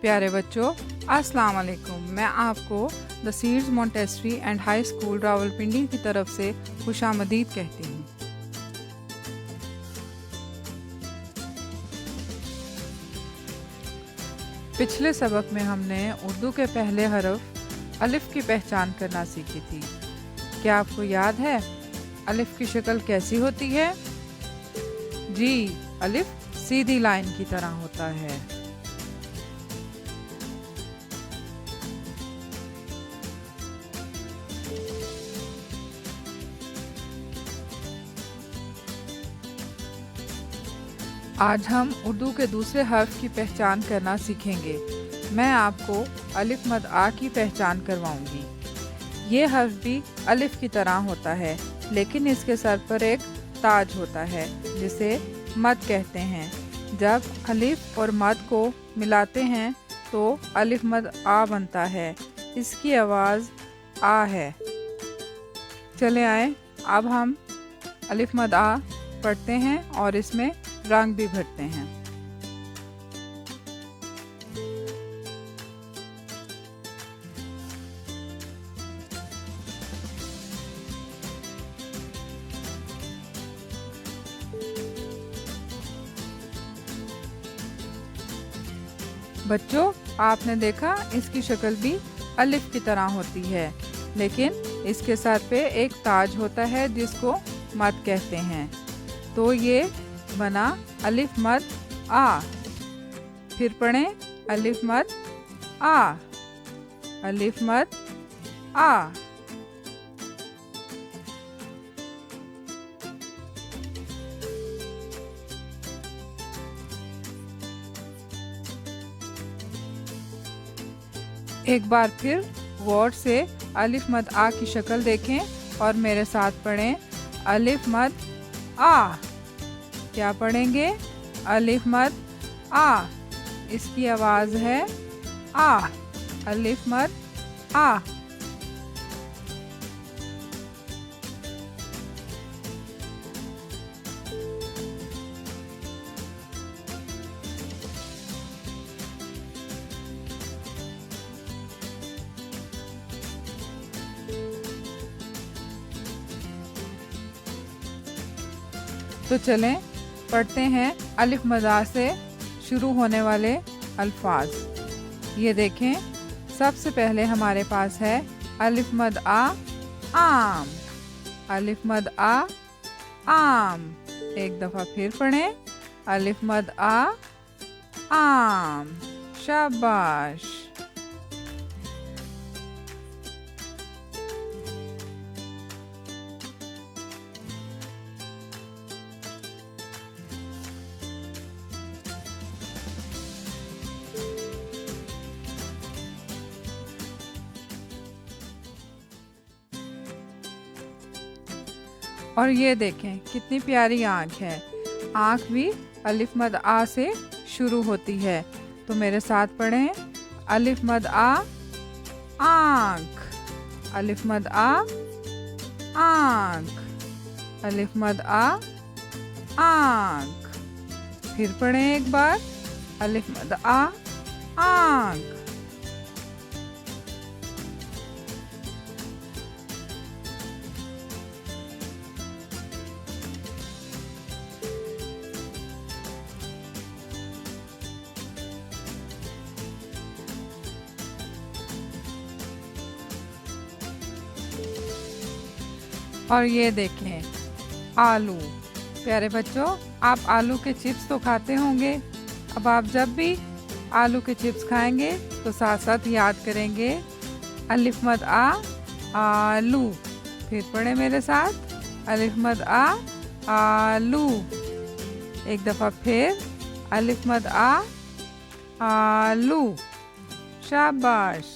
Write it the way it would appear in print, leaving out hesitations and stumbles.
प्यारे बच्चों, अस्सलाम वालेकुम। मैं आपको the seeds Montessori and high school Rawalpindi की तरफ से खुशामदीद कहती हूँ। पिछले सबक में हमने उर्दू के पहले हरफ अलिफ की पहचान करना सीखी थी। क्या आपको याद है अलिफ की शक्ल कैसी होती है? जी, अलिफ सीधी लाइन की तरह होता है। आज हम उर्दू के दूसरे हर्फ की पहचान करना सीखेंगे। मैं आपको अलिफ मद आ की पहचान करवाऊंगी। ये हर्फ भी अलिफ की तरह होता है, लेकिन इसके सर पर एक ताज होता है जिसे मद कहते हैं। जब अलिफ और मद को मिलाते हैं तो अलिफ मद आ बनता है। इसकी आवाज़ आ है। चले आए, अब हम अलिफ मद आ पढ़ते हैं और इसमें रंग भी भरते हैं। बच्चों, आपने देखा इसकी शक्ल भी अलिफ की तरह होती है, लेकिन इसके सर पे एक ताज होता है जिसको मद कहते हैं। तो ये बना अलिफ मद आ। फिर पढ़ें अलिफ मद आ, अलिफ मद आ। एक बार फिर गौर से अलिफ मद आ की शक्ल देखें और मेरे साथ पढ़ें अलिफ मद आ। क्या पढ़ेंगे? अलिफ मद आ। इसकी आवाज़ है आ। अलिफ मद आ। तो चलें पढ़ते हैं अलिफ मद आ से शुरू होने वाले अल्फाज। ये देखें, सबसे पहले हमारे पास है अलिफ मद आ आम। अलिफ मद आ आम। एक दफ़ा फिर पढ़ें अलिफ मद आ आम। शाबाश। और ये देखें कितनी प्यारी आँख है। आँख भी अलिफ मद आ से शुरू होती है। तो मेरे साथ पढ़ें अलिफ मद आ आँख। अलिफ मद आ आँख। अलिफ मद आ आँख। फिर पढ़ें एक बार अलिफ मद आ आँख। और ये देखें आलू। प्यारे बच्चों, आप आलू के चिप्स तो खाते होंगे। अब आप जब भी आलू के चिप्स खाएंगे तो साथ साथ याद करेंगे अलिफ मद आ आलू। फिर पढ़े मेरे साथ अलिफ मद आ आलू। एक दफ़ा फिर अलिफ मद आ आलू। शाबाश।